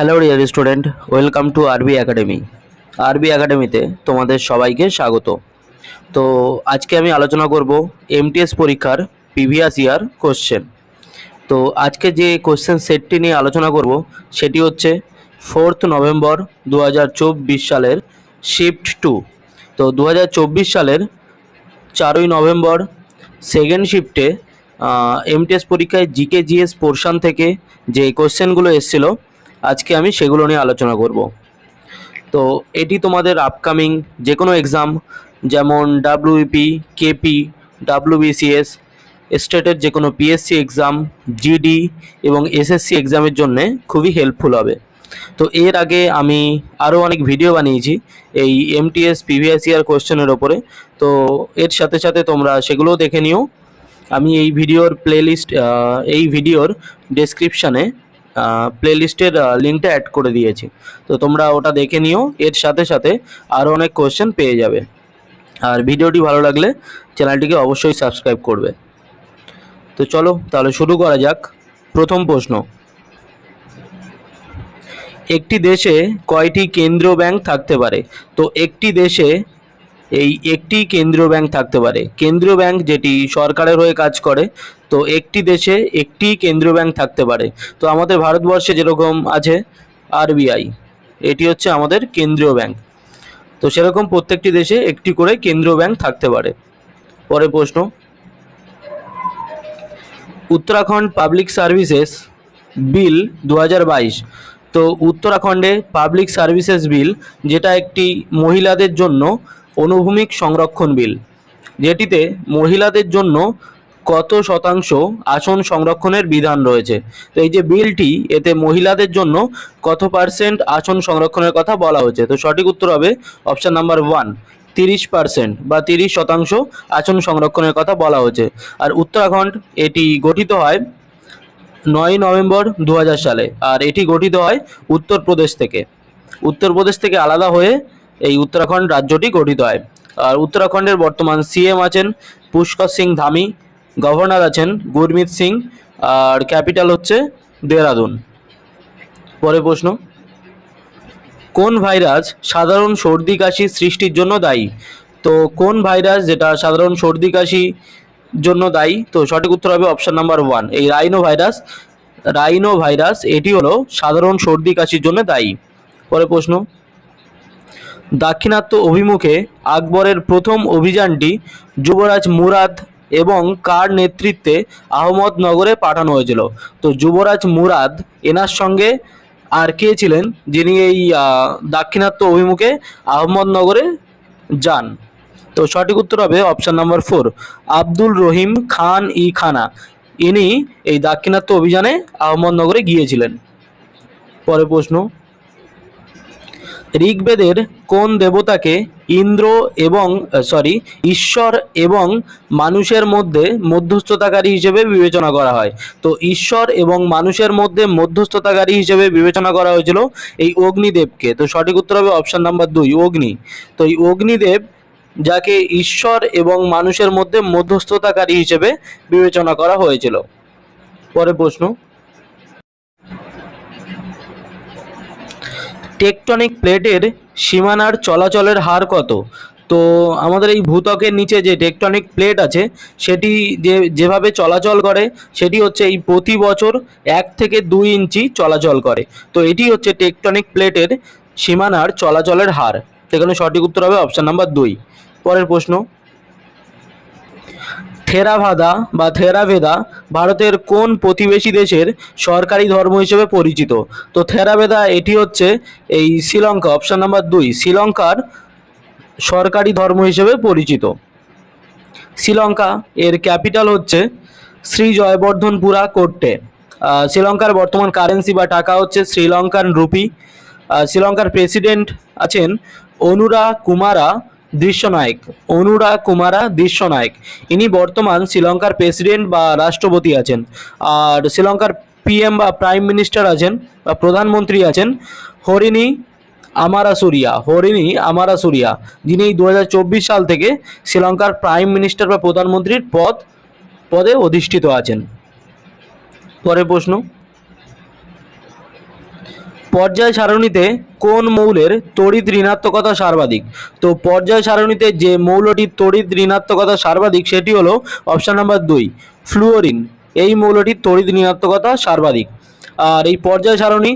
Hello dear student, welcome to আরবি academy. আরবি একাডেমিতে তোমাদের সবাইকে স্বাগত। তো আজকে আমি আলোচনা করব এমটিএস পরীক্ষার প্রিভিয়াস ইয়ার কোশ্চেন। তো আজকে যে কোশ্চেন সেটটি নিয়ে আলোচনা করব সেটি হচ্ছে 4 নভেম্বর 2024 সালের শিফট 2। তো 2024 সালের 4 নভেম্বর সেকেন্ড শিফটে এমটিএস পরীক্ষায় জিকে জিএস পোর্শন থেকে যে কোশ্চেনগুলো এসেছিল আজকে আমি সেগুলো নিয়ে আলোচনা করব। তো এটি তোমাদের আপকামিং যে কোনো এক্সাম, যেমন ডাব্লিউপি, কেপি, ডাব্লিউবিসিএস, স্টেটের যে কোনো পিএসসি এক্সাম, জিডি এবং এসএসসি এক্সামের জন্য খুবই হেল্পফুল হবে। তো এর আগে আমি আরও অনেক ভিডিও বানিয়েছি এই এমটিএস প্রিভিয়াস ইয়ার কোশ্চেনের ওপরে। তো এর সাথে সাথে তোমরা সেগুলোও দেখে নিও। আমি এই ভিডিওর ডেসক্রিপশানে প্লেলিস্টের লিঙ্কটা অ্যাড করে দিয়েছি, তো তোমরা ওটা দেখে নিও। এর সাথে সাথে আরও অনেক কোশ্চেন পেয়ে যাবে। আর ভিডিওটি ভালো লাগলে চ্যানেলটিকে অবশ্যই সাবস্ক্রাইব করবে। তো চলো তাহলে শুরু করা যাক। প্রথম প্রশ্ন, একটি দেশে কয়টি কেন্দ্রীয় ব্যাংক থাকতে পারে? তো একটি দেশে একটি কেন্দ্রীয় ব্যাংক থাকতে পারে। কেন্দ্রীয় ব্যাংক যেটি সরকারের হয়ে কাজ করে, তো একটি দেশে একটি কেন্দ্রীয় ব্যাংক থাকতে পারে। তো আমাদের ভারতবর্ষে যেরকম আছে আরবিআই, এটি হচ্ছে আমাদের কেন্দ্রীয় ব্যাংক। তো সেরকম প্রত্যেকটি দেশে একটি করে কেন্দ্রীয় ব্যাংক থাকতে পারে। পরের প্রশ্ন, উত্তরাখণ্ড পাবলিক সার্ভিসেস বিল 2022। তো উত্তরাখণ্ডে পাবলিক সার্ভিসেস বিল, যেটা একটি মহিলাদের জন্য অনুভূমিক সংরক্ষণ বিল, যেটিতে মহিলাদের জন্য কত শতাংশ আসন সংরক্ষণের বিধান রয়েছে। তো এই যে বিলটি, এতে মহিলাদের জন্য কত পার্সেন্ট আসন সংরক্ষণের কথা বলা হয়েছে? তো সঠিক উত্তর হবে অপশান নাম্বার 1, 30% বা 30% আসন সংরক্ষণের কথা বলা হয়েছে। আর উত্তরাখণ্ড এটি গঠিত হয় 9 নভেম্বর 2000 সালে, আর এটি গঠিত হয় উত্তরপ্রদেশ থেকে। উত্তরপ্রদেশ থেকে আলাদা হয়ে এই উত্তরাখণ্ড রাজ্যটি গঠিত হয়। আর উত্তরাখণ্ডের বর্তমান সিএম আছেন পুষ্কর সিং ধামি, গভর্নর আছেন গুরমিত সিং, আর ক্যাপিটাল হচ্ছে দেহরাদুন। পরের প্রশ্ন, কোন ভাইরাস সাধারণ সর্দি কাশি সৃষ্টির জন্য দায়ী? তো কোন ভাইরাস যেটা সাধারণ সর্দি কাশি জন্য দায়ী? তো সঠিক উত্তর হবে অপশান নাম্বার 1, এই রাইনো ভাইরাস এটি হলো সাধারণ সর্দি কাশির জন্য দায়ী। পরের প্রশ্ন, দাক্ষিণাত্য অভিমুখে আকবরের প্রথম অভিযানটি যুবরাজ মুরাদ এবং কার নেতৃত্বে আহমদনগরে পাঠানো হয়েছিল? তো যুবরাজ মুরাদ, এনার সঙ্গে আর কে ছিলেন যিনি এই দাক্ষিণাত্য অভিমুখে আহমদনগরে যান? তো সঠিক উত্তর হবে অপশান নাম্বার 4, আব্দুল রহিম খান ই খানা। ইনি এই দাক্ষিণাত্য অভিযানে আহমদনগরে গিয়েছিলেন। পরের প্রশ্ন, ঋগ্বেদের কোন দেবতাকে ঈশ্বর এবং মানুষের মধ্যে মধ্যস্থতাকারী হিসেবে বিবেচনা করা হয়? তো ঈশ্বর এবং মানুষের মধ্যে মধ্যস্থতাকারী হিসেবে বিবেচনা করা হয়েছিল এই অগ্নিদেবকে। তো সঠিক উত্তর হবে অপশান নাম্বার 2, অগ্নি। তো এই অগ্নিদেব, যাকে ঈশ্বর এবং মানুষের মধ্যে মধ্যস্থতাকারী হিসেবে বিবেচনা করা হয়েছিল। পরের প্রশ্ন, টেকটনিক প্লেটের সীমানার চলাচলের হার কত? তো আমাদের এই ভূত্বকের নিচে যে টেকটনিক প্লেট আছে, সেটি যেভাবে চলাচল করে সেটি হচ্ছে এই প্রতি বছর 1 থেকে 2 ইঞ্চি চলাচল করে। তো এটি হচ্ছে টেকটনিক প্লেটের সীমানার চলাচলের হার। সেখানে সঠিক উত্তর হবে অপশান নাম্বার 2। পরের প্রশ্ন, থেরাভাদা বা থেরাভেদা ভারতের কোন প্রতিবেশী দেশের সরকারি ধর্ম হিসেবে পরিচিত? তো থেরাভেদা এটি হচ্ছে এই শ্রীলঙ্কা, অপশান নাম্বার 2, শ্রীলঙ্কার সরকারি ধর্ম হিসেবে পরিচিত। শ্রীলঙ্কা, এর ক্যাপিটাল হচ্ছে শ্রী জয়বর্ধনপুরা কোট্টে। শ্রীলঙ্কার বর্তমান কারেন্সি বা টাকা হচ্ছে শ্রীলঙ্কান রুপি। শ্রীলঙ্কার প্রেসিডেন্ট আছেন অনুরা কুমারা দৃশ্যনায়ক। ইনি বর্তমান শ্রীলঙ্কার প্রেসিডেন্ট বা রাষ্ট্রপতি আছেন। আর শ্রীলঙ্কার পিএম বা প্রাইম মিনিস্টার আছেন বা প্রধানমন্ত্রী আছেন হরিণী আমারাসুরিয়া, যিনি 2024 সাল থেকে শ্রীলঙ্কার প্রাইম মিনিস্টার বা প্রধানমন্ত্রীর পদে অধিষ্ঠিত আছেন। পরের প্রশ্ন, পর্যায় সারণীতে কোন মৌলের তড়িৎ ঋণাত্মকতা সর্বাধিক? তো পর্যায় সারণীতে যে মৌলটির তড়িৎ ঋণাত্মকতা সর্বাধিক সেটি হলো অপশন নাম্বার 2 ফ্লুওরিন। এই মৌলটির তড়িৎ ঋণাত্মকতা সর্বাধিক। আর এই পর্যায় সারণী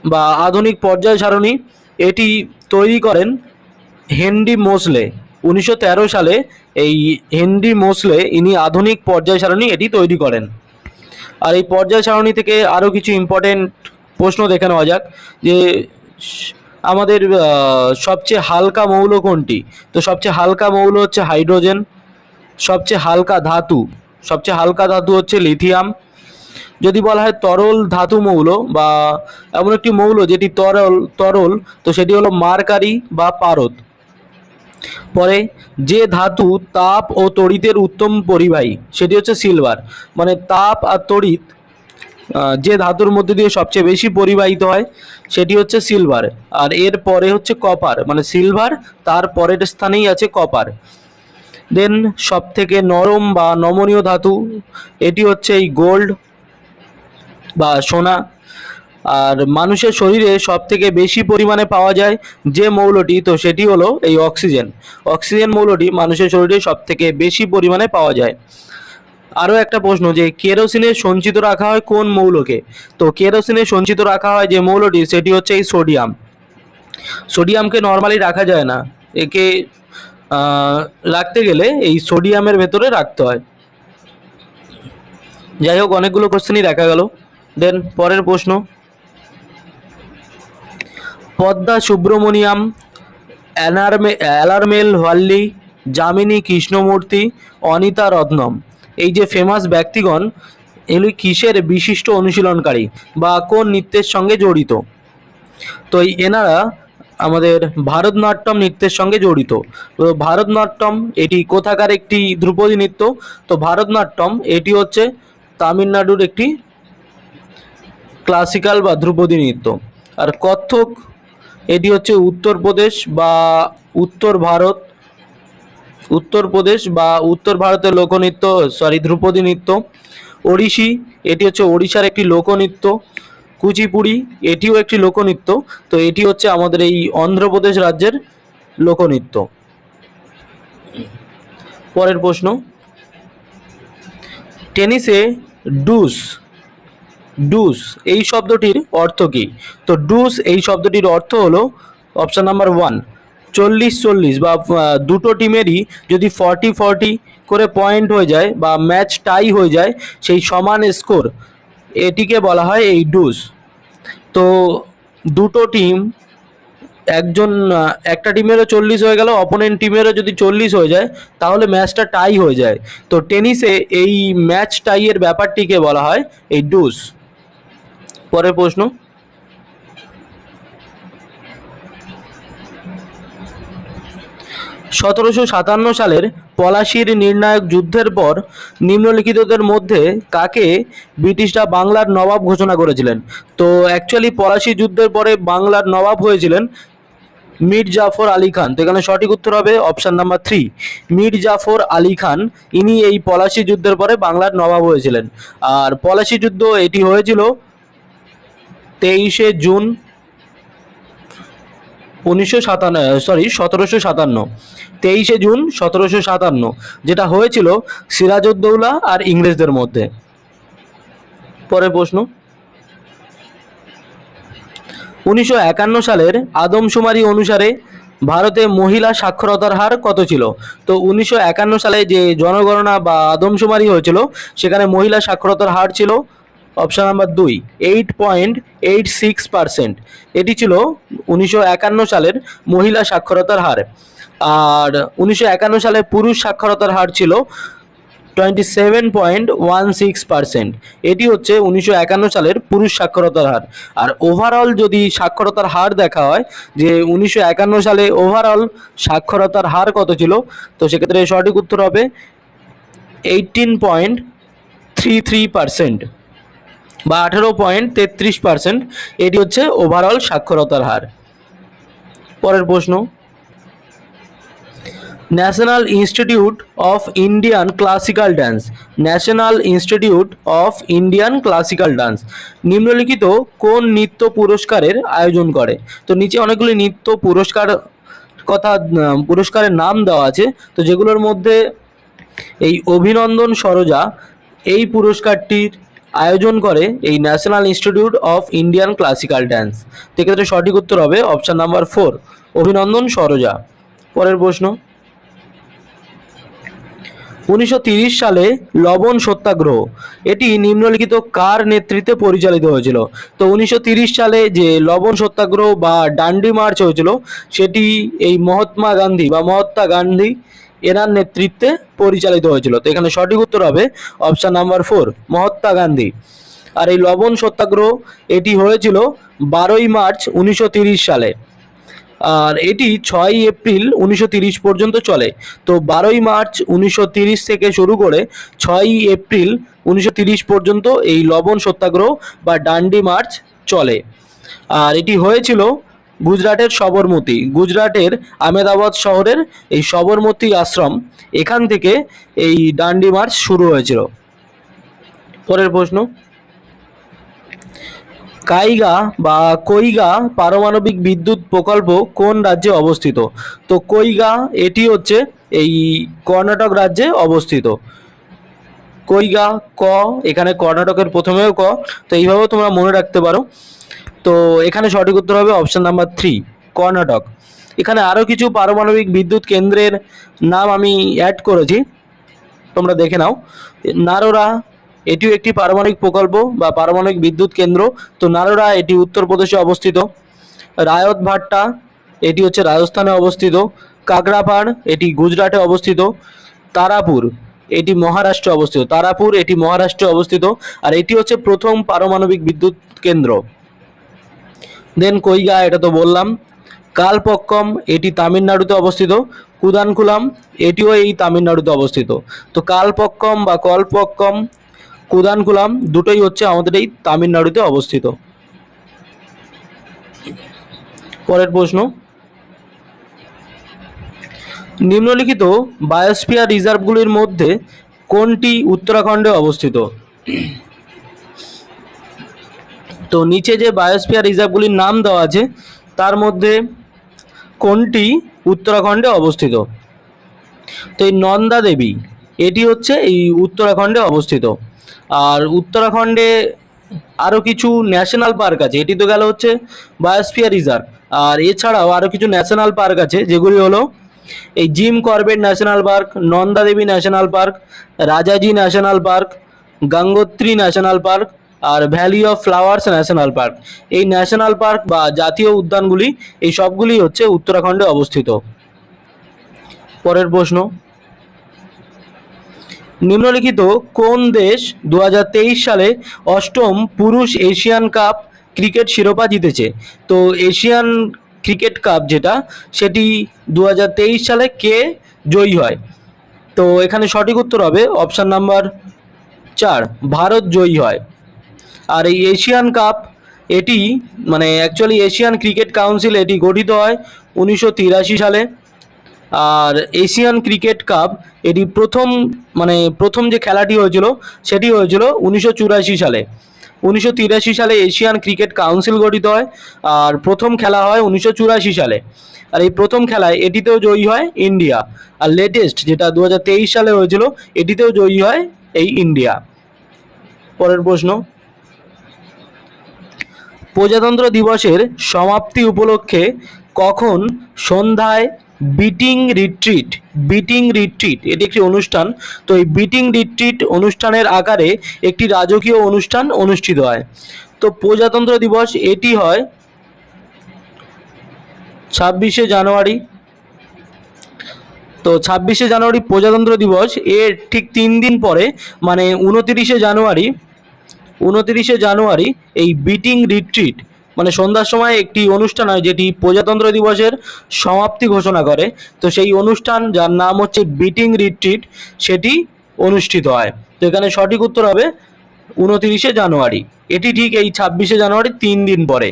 বা আধুনিক পর্যায় সারণী এটি তৈরি করেন হেনরি মোসলে 1913 সালে। এই হেনরি মোসলে ইনি আধুনিক পর্যায় সারণী এটি তৈরি করেন। আর এই পর্যায় সারণী থেকে আরও কিছু ইম্পর্টেন্ট প্রশ্ন দেখে নেওয়া যাক যে আমাদের সবচেয়ে হালকা মৌল কোনটি? তো সবচেয়ে হালকা মৌল হচ্ছে হাইড্রোজেন। সবচেয়ে হালকা ধাতু হচ্ছে লিথিয়াম। যদি বলা হয় তরল ধাতু মৌল বা এমন একটি মৌল যেটি তরল তো সেটি হলো মার্কারি বা পারদ। পরে যে ধাতু তাপ ও তড়িতের উত্তম পরিবাহী সেটি হচ্ছে সিলভার। মানে তাপ আর তড়িৎ যে ধাতুর মধ্যে দিয়ে সবচেয়ে বেশি পরিবাহিত হয় সেটি হচ্ছে সিলভার। আর এর পরে হচ্ছে কপার, মানে সিলভার তার পরের স্থানেই আছে কপার। দেন সব থেকে নরম বা নমনীয় ধাতু এটি হচ্ছে এই গোল্ড বা সোনা। আর মানুষের শরীরে সব থেকে বেশি পরিমাণে পাওয়া যায় যে মৌলটি তো সেটি হলো এই অক্সিজেন। অক্সিজেন মৌলটি মানুষের শরীরে সব থেকে বেশি পরিমাণে পাওয়া যায়। আরও একটা প্রশ্ন যে কেরোসিনে সঞ্চিত রাখা হয় কোন মৌলকে? তো কেরোসিনে সঞ্চিত রাখা হয় যে মৌলটি সেটি হচ্ছে এই সোডিয়াম। সোডিয়ামকে নর্মালি রাখা যায় না, একে রাখতে গেলে এই সোডিয়ামের ভেতরে রাখতে হয়। যাই হোক, অনেকগুলো কোশ্চেনই দেখা গেল। দেন পরের প্রশ্ন, পদ্মা সুব্রমণিয়াম, অ্যালারমেল ওয়াল্লি, যামিনী কৃষ্ণমূর্তি, অনিতা রত্নম, এই যে ফেমাস ব্যক্তিগণ এগুলি কিসের বিশিষ্ট অনুশীলনকারী বা কোন নৃত্যের সঙ্গে জড়িত? তো এনারা আমাদের ভারতনাট্যম নৃত্যের সঙ্গে জড়িত। তো ভারতনাট্যম এটি কোথাকার একটি ধ্রুপদী নৃত্য? তো ভারতনাট্যম এটি হচ্ছে তামিলনাড়ুর একটি ক্লাসিক্যাল বা ধ্রুপদী নৃত্য। আর কত্থক এটি হচ্ছে উত্তরপ্রদেশ বা উত্তর ভারতের লোকনৃত্য, ধ্রুপদী নৃত্য। ওড়িশি এটি হচ্ছে ওড়িশার একটি লোকনৃত্য। কুচিপুড়ি এটিও একটি লোকনৃত্য। তো এটি হচ্ছে আমাদের এই অন্ধ্রপ্রদেশ রাজ্যের লোকনৃত্য। পরের প্রশ্ন, টেনিসে ডুস এই শব্দটির অর্থ কী? তো ডুস এই শব্দটির অর্থ হলো অপশান নাম্বার 1 40-40 বা দুটো টিমেরই যদি 40-40 করে পয়েন্ট হয়ে যায় বা ম্যাচ টাই হয়ে যায় সেই সমান স্কোর, এটিকে বলা হয় এই ডুস। তো দুটো টিম একটা টিমেরও 40 হয়ে গেল, অপোনেন্ট টিমেরও যদি 40 হয়ে যায় তাহলে ম্যাচটা টাই হয়ে যায়। তো টেনিসে এই ম্যাচ টাইয়ের ব্যাপারটিকে বলা হয় এই ডুস। পরের প্রশ্ন, 1757 সালের পলাশীর নির্ণায়ক যুদ্ধের পর নিম্নলিখিতদের মধ্যে কাকে ব্রিটিশরা বাংলার নবাব ঘোষণা করেছিলেন? তো অ্যাকচুয়ালি পলাশী যুদ্ধের পরে বাংলার নবাব হয়েছিলেন মীর জাফর আলী খান। তো এখানে সঠিক উত্তর হবে অপশান নাম্বার 3 মীর জাফর আলী খান। ইনি এই পলাশী যুদ্ধের পরে বাংলার নবাব হয়েছিলেন। আর পলাশী যুদ্ধ এটি হয়েছিল 23 জুন 1757, 23 জুন 1757, যেটা হয়েছিল সিরাজউদ্দৌলা আর ইংরেজদের মধ্যে। পরের প্রশ্ন, 1951 সালের আদমশুমারি অনুসারে ভারতে মহিলা সাক্ষরতার হার কত ছিল? তো 1951 সালে যে জনগণনা বা আদমশুমারি হয়েছিল সেখানে মহিলা সাক্ষরতার হার ছিল অপশান নাম্বার 2 8.86%। এটি ছিল 1951 সালের মহিলা সাক্ষরতার হার। আর 1951 সালে পুরুষ সাক্ষরতার হার ছিল 27.16%। এটি হচ্ছে 1951 সালের পুরুষ সাক্ষরতার হার। আর ওভারঅল যদি সাক্ষরতার হার দেখা হয় যে 1951 সালে ওভারঅল সাক্ষরতার হার কত ছিল, তো সেক্ষেত্রে সঠিক উত্তর হবে 18.33% বা 18.33%। এটি হচ্ছে ওভারঅল সাক্ষরতার হার। পরের প্রশ্ন, national institute of Indian classical dance, national institute of Indian classical dance নিম্নলিখিত কোন নৃত্য পুরস্কারের আয়োজন করে? তো নিচে অনেকগুলি নৃত্য পুরস্কার পুরস্কারের নাম দেওয়া আছে, তো যেগুলোর মধ্যে এই অভিনন্দন সরোজা এই পুরস্কারটির আয়োজন করে এই national institute of Indian classical dance. সেক্ষেত্রে সঠিক উত্তর হবে অপশন নাম্বার 4, অভিনন্দন সরোজা। পরের প্রশ্ন, 1930 সালে লবণ সত্যাগ্রহ এটি নিম্নলিখিত কার নেতৃত্বে পরিচালিত হয়েছিল? তো 1930 সালে যে লবণ সত্যাগ্রহ বা ডান্ডি মার্চ হয়েছিল সেটি এই মহাত্মা গান্ধী এনার নেতৃত্বে পরিচালিত হয়েছিল। তো এখানে সঠিক উত্তর হবে অপশন নাম্বার 4, মহাত্মা গান্ধী। আর এই লবণ সত্যাগ্রহ এটি হয়েছিল 12ই মার্চ 1930 সালে, আর এটি 6ই এপ্রিল 1930 পর্যন্ত চলে। তো 12ই মার্চ 1930 থেকে শুরু করে 6ই এপ্রিল 1930 পর্যন্ত এই লবণ সত্যাগ্রহ বা ডান্ডি মার্চ চলে। আর এটি হয়েছিল গুজরাটের গুজরাটের আহমেদাবাদ শহরের এই সবরমতী আশ্রম, এখান থেকে এই ডান্ডি মার্চ শুরু হয়েছিল। পরের প্রশ্ন, কাইগা বা কৈগা পারমাণবিক বিদ্যুৎ প্রকল্প কোন রাজ্যে অবস্থিত? তো কৈগা এটি হচ্ছে এই কর্ণাটক রাজ্যে অবস্থিত। কৈগা ক, এখানে কর্ণাটকের প্রথমেও ক, তো এইভাবেও তোমরা মনে রাখতে পারো। তো এখানে সঠিক উত্তর হবে অপশন নাম্বার 3, কর্ণাটক। এখানে আরও কিছু পারমাণবিক বিদ্যুৎ কেন্দ্রের নাম আমি অ্যাড করেছি, তোমরা দেখে নাও। নারোরা এটিও একটি পারমাণবিক প্রকল্প বা পারমাণবিক বিদ্যুৎ কেন্দ্র। তো নারোরা এটি উত্তরপ্রদেশে অবস্থিত। রায়ত ভাট্টা এটি হচ্ছে রাজস্থানে অবস্থিত। কাকরাপাড় এটি গুজরাটে অবস্থিত। তারাপুর এটি মহারাষ্ট্রে অবস্থিত। আর এটি হচ্ছে প্রথম পারমাণবিক বিদ্যুৎ কেন্দ্র। দেন কৈগা এটা তো বললাম। কালপক্কম এটি তামিলনাড়ুতে অবস্থিত। কুদানকুলাম এটিও এই তামিলনাড়ুতে অবস্থিত। তো কালপক্কম বা কলপক্কম, কুদানকুলাম দুটোই হচ্ছে আমাদের এই তামিলনাড়ুতে অবস্থিত। পরের প্রশ্ন, নিম্নলিখিত বায়োস্ফিয়ার রিজার্ভগুলির মধ্যে কোনটি উত্তরাখণ্ডে অবস্থিত? তো নিচে যে বায়োস্ফিয়ার রিজার্ভগুলির নাম দেওয়া আছে তার মধ্যে কোনটি উত্তরাখণ্ডে অবস্থিত? তো এই নন্দা দেবী এটি হচ্ছে এই উত্তরাখণ্ডে অবস্থিত। আর উত্তরাখণ্ডে আরও কিছু ন্যাশনাল পার্ক আছে, এটি তো গেল হচ্ছে বায়োস্ফিয়ার রিজার্ভ। আর এছাড়াও আরও কিছু ন্যাশনাল পার্ক আছে, যেগুলি হলো এই Jim Corbett national park, Nanda Devi national park, Rajaji national park, Gangotri national park, আর valley of flowers national park. এই ন্যাশনাল পার্ক বা জাতীয় উদ্যানগুলি এই সবগুলি হচ্ছে উত্তরাখণ্ডে অবস্থিত। পরের প্রশ্ন, নিম্নলিখিত কোন দেশ 2023 সালে 8ম পুরুষ এশিয়ান কাপ ক্রিকেট শিরোপা জিতেছে? তো এশিয়ান ক্রিকেট কাপ যেটা সেটি 2023 সালে কে জয়ী হয়? তো এখানে সঠিক উত্তর হবে অপশান নাম্বার 4, ভারত জয়ী হয়। আর এই এশিয়ান কাপ এটি মানে অ্যাকচুয়ালি এশিয়ান ক্রিকেট কাউন্সিল এটি গঠিত হয় 1983 সালে। আর এশিয়ান ক্রিকেট কাপ এটি প্রথম যে খেলাটি হয়েছিল সেটি হয়েছিল 1984 সালে। 1983 সালে এশিয়ান ক্রিকেট কাউন্সিল গঠিত হয়, আর প্রথম খেলা হয় 1984 সালে। আর এই প্রথম খেলায় এটিতেও জয়ী হয় ইন্ডিয়া। আর লেটেস্ট যেটা 2023 সালে হয়েছিল এটিতেও জয়ী হয় এই ইন্ডিয়া। পরের প্রশ্ন, প্রজাতন্ত্র দিবসের সমাপ্তি উপলক্ষে কখন সন্ধ্যায় বিটিং রিট্রিট এটি একটি অনুষ্ঠান। তো এই বিটিং রিট্রিট অনুষ্ঠানের আকারে একটি রাজকীয় অনুষ্ঠান অনুষ্ঠিত হয়। তো প্রজাতন্ত্র দিবস এটি হয় 26শে জানুয়ারি। তো 26শে জানুয়ারি প্রজাতন্ত্র দিবস, এর ঠিক 3 দিন পরে মানে 29শে জানুয়ারি এই বিটিং রিট্রিট মানে সন্ধ্যার সময় একটি অনুষ্ঠান হয় যেটি প্রজাতন্ত্র দিবসের সমাপ্তি ঘোষণা করে। তো সেই অনুষ্ঠান যার নাম হচ্ছে বিটিং রিট্রিট সেটি অনুষ্ঠিত হয়। তো এখানে সঠিক উত্তর হবে 29শে জানুয়ারি, এটি ঠিক এই 26শে জানুয়ারি 3 দিন পরে।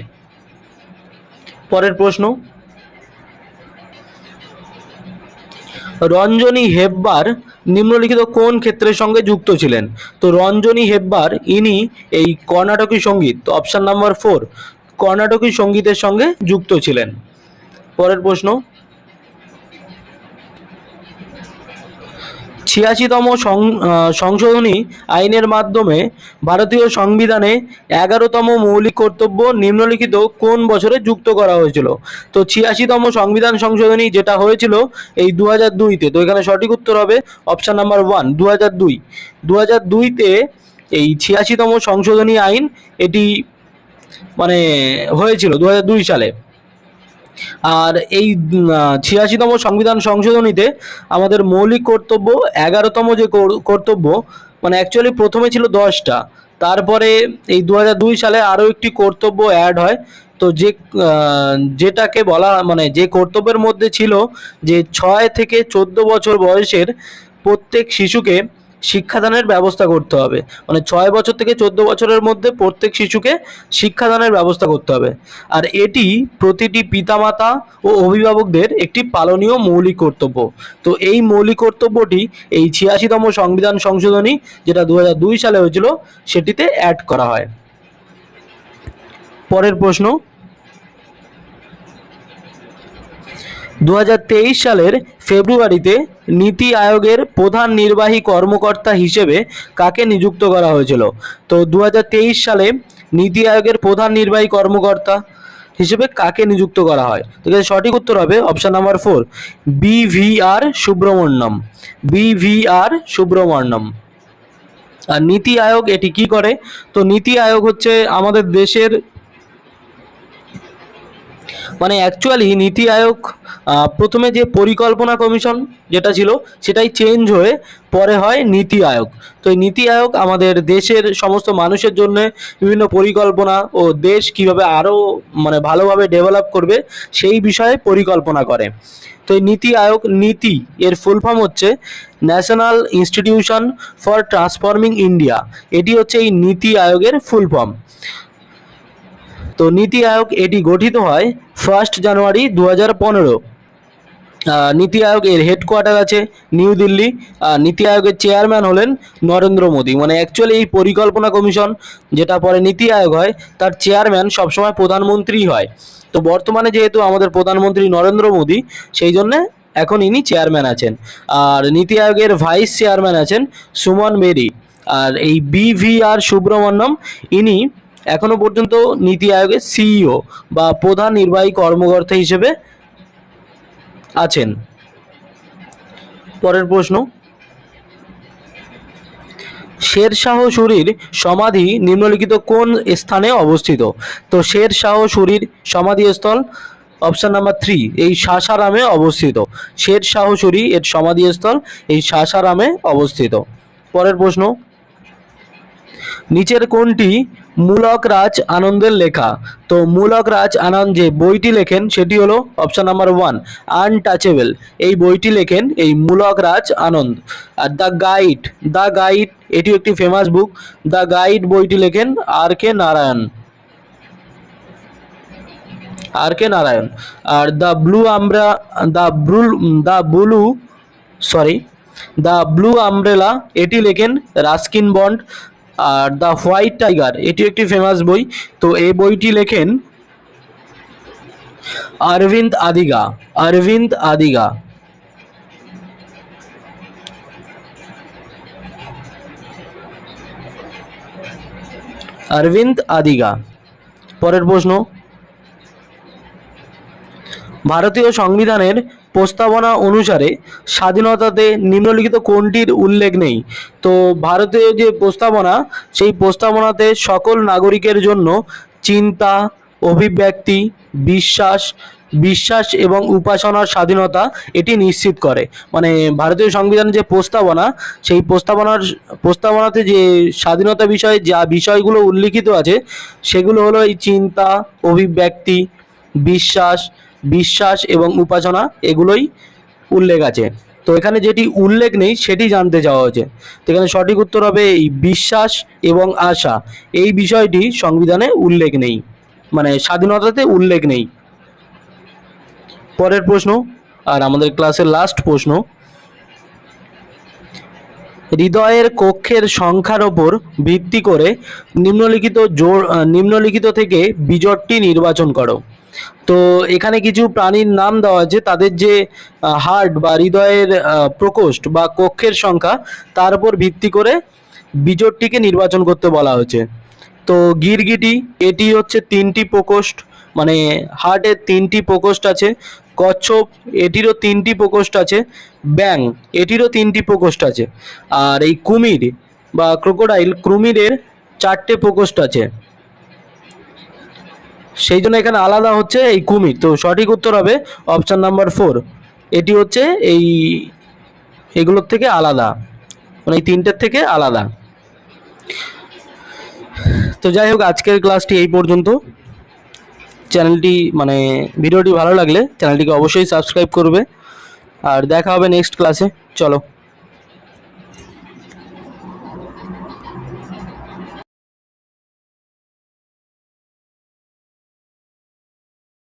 পরের প্রশ্ন, রঞ্জনী হেব্বার নিম্নলিখিত কোন ক্ষেত্রের সঙ্গে যুক্ত ছিলেন? তো রঞ্জনী হেব্বার ইনি এই কর্ণাটকী সঙ্গীত, অপশন নাম্বার 4, কর্ণাটকী সঙ্গীতের সঙ্গে যুক্ত ছিলেন। পরের প্রশ্ন, 86তম সংশোধনী আইনের মাধ্যমে ভারতীয় সংবিধানে 11তম মৌলিক কর্তব্য নিম্নলিখিত কোন বছরে যুক্ত করা হয়েছিল? তো 86তম সংবিধান সংশোধনী যেটা হয়েছিল এই 2002-তে। তো এখানে সঠিক উত্তর হবে অপশন নাম্বার 1, 2002। 2002-তে এই 86তম সংশোধনী আইন এটি মানে হয়েছিল 2002 সালে। আর এই 86তম সংবিধান সংশোধনীতে আমাদের মৌলিক কর্তব্য 11তম যে কর্তব্য, মানে অ্যাকচুয়ালি প্রথমে ছিল 10টা, তারপরে এই 2002 সালে আরও একটি কর্তব্য অ্যাড হয়। তো যেটাকে বলা মানে যে কর্তব্যের মধ্যে ছিল যে 6 থেকে 14 বছর বয়সের প্রত্যেক শিশুকে শিক্ষাদানের ব্যবস্থা করতে হবে, মানে 6 বছর থেকে 14 বছরের মধ্যে প্রত্যেক শিশুকে শিক্ষাদানের ব্যবস্থা করতে হবে। আর এটি প্রতিটি পিতামাতা ও অভিভাবকদের একটি পালনীয় মৌলিক কর্তব্য। তো এই মৌলিক কর্তব্যটি এই 86তম সংবিধান সংশোধনী যেটা 2002 সালে হয়েছিল সেটিতে অ্যাড করা হয়। পরের প্রশ্ন, 2023 সালের ফেব্রুয়ারিতে নীতি আয়োগের প্রধান নির্বাহী কর্মকর্তা হিসেবে কাকে নিযুক্ত করা হয়েছিল? তো 2023 সালে নীতি আয়োগের প্রধান নির্বাহী কর্মকর্তা হিসেবে কাকে নিযুক্ত করা হয়? তো সঠিক উত্তর হবে option number 4, BVR Subramaniam. BVR Subramaniam. আর নীতি আয়োগ এটি কি করে? তো নীতি আয়োগ হচ্ছে আমাদের দেশের মানে অ্যাকচুয়ালি নীতি আয়োগ প্রথমে যে পরিকল্পনা কমিশন যেটা ছিল সেটাই চেঞ্জ হয়ে পরে হয় নীতি আয়োগ। তো এই নীতি আয়োগ আমাদের দেশের সমস্ত মানুষের জন্য বিভিন্ন পরিকল্পনা ও দেশ কিভাবে আরও মানে ভালোভাবে ডেভেলপ করবে সেই বিষয়ে পরিকল্পনা করে। তো এই নীতি আয়োগ, নীতি এর ফুল ফর্ম হচ্ছে national institution for transforming India, এটি হচ্ছে এই নীতি আয়োগের ফুল ফর্ম। তো নীতি আয়োগ এটি গঠিত হয় 1 জানুয়ারি 2015। নীতি আয়োগ এর হেডকোয়ার্টার আছে নিউ দিল্লি। নীতি আয়োগের চেয়ারম্যান হলেন নরেন্দ্র মোদী। মানে অ্যাকচুয়ালি এই পরিকল্পনা কমিশন যেটা পরে নীতি আয়োগ হয় তার চেয়ারম্যান সবসময় প্রধানমন্ত্রী হয়। তো বর্তমানে যেহেতু আমাদের প্রধানমন্ত্রী নরেন্দ্র মোদী, সেই জন্যে এখন ইনি চেয়ারম্যান আছেন। আর নীতি আয়োগের ভাইস চেয়ারম্যান আছেন সুমন বেরি। আর এই BVR সুব্রমণ্যম ইনি এখনো পর্যন্ত নীতি আয়োগের CEO বা প্রধান নির্বাহী কর্মকর্তা হিসেবে আছেন। পরের প্রশ্ন, শেরশাহ সূরির সমাধি নিম্নলিখিত কোন স্থানে অবস্থিত? তো শেরশাহ সূরির সমাধিস্থল অপশন নাম্বার 3, এই সাসারামে অবস্থিত। শেরশাহ সূরি এর সমাধিস্থল এই সাসারামে অবস্থিত। পরের প্রশ্ন, নিচের কোনটি মূলক রাজ আনন্দের লেখা? তো মূলক রাজ আনন্দ যে বইটি লেখেন সেটি হলো অপশন নাম্বার 1, আনটাচেবল। এই বইটি লেখেন এই মূলক রাজ আনন্দ। আর দ্য গাইড এটিও একটি ফেমাস বুক। দ্য গাইড বইটি লেখেন RK Narayan. Are the blue umbrella এটি লেখেন Ruskin bond. Are the white tiger এটিও একটি ফেমাস বই। তো এই বইটি লেখেন অরবিন্দ আদিগা। পরের প্রশ্ন, ভারতীয় সংবিধানের প্রস্তাবনা অনুসারে স্বাধীনতাতে নিম্নলিখিত কোনটির উল্লেখ নেই? তো ভারতীয় যে প্রস্তাবনা সেই প্রস্তাবনাতে সকল নাগরিকের জন্য চিন্তা, অভিব্যক্তি, বিশ্বাস এবং উপাসনার স্বাধীনতা এটি নিশ্চিত করে। মানে ভারতীয় সংবিধানের যে প্রস্তাবনা সেই প্রস্তাবনাতে যে স্বাধীনতা বিষয়ে যা বিষয়গুলো উল্লিখিত আছে সেগুলো হলো এই চিন্তা, অভিব্যক্তি, বিশ্বাস এবং উপাসনা, এগুলোই উল্লেখ আছে। তো এখানে যেটি উল্লেখ নেই সেটি জানতে চাওয়া হয়েছে। তো এখানে সঠিক উত্তর হবে এই বিশ্বাস এবং আশা, এই বিষয়টি সংবিধানে উল্লেখ নেই, মানে স্বাধীনতাতে উল্লেখ নেই। পরের প্রশ্ন আর আমাদের ক্লাসের লাস্ট প্রশ্ন, হৃদয়ের কক্ষের সংখ্যার ওপর ভিত্তি করে নিম্নলিখিত থেকে বিজোড়টি নির্বাচন করো। তো এখানে কিছু প্রাণীর নাম দেওয়া আছে, তাদের যে হার্ট বা হৃদয়ের প্রকোষ্ঠ বা কক্ষের সংখ্যা তার উপর ভিত্তি করে বিজোড়টিকে নির্বাচন করতে বলা হয়েছে। তো গিরগিটি, এটি হচ্ছে 3টি প্রকোষ্ঠ, মানে হার্টের 3টি প্রকোষ্ঠ আছে। কচ্ছপ, এটিরও 3টি প্রকোষ্ঠ আছে। ব্যাং, এটিরও 3টি প্রকোষ্ঠ আছে। আর এই কুমির বা ক্রোকোডাইল, কুমিরের 4টে প্রকোষ্ঠ আছে, সেই জন্য এখানে আলাদা হচ্ছে এই কুমির। তো সঠিক উত্তর হবে অপশান নাম্বার 4, এটি হচ্ছে এগুলোর থেকে আলাদা, মানে এই 3টের থেকে আলাদা। তো যাই হোক, আজকের ক্লাসটি এই পর্যন্ত। চ্যানেলটি মানে ভিডিওটি ভালো লাগলে চ্যানেলটিকে অবশ্যই সাবস্ক্রাইব করবে, আর দেখা হবে নেক্সট ক্লাসে। চলো।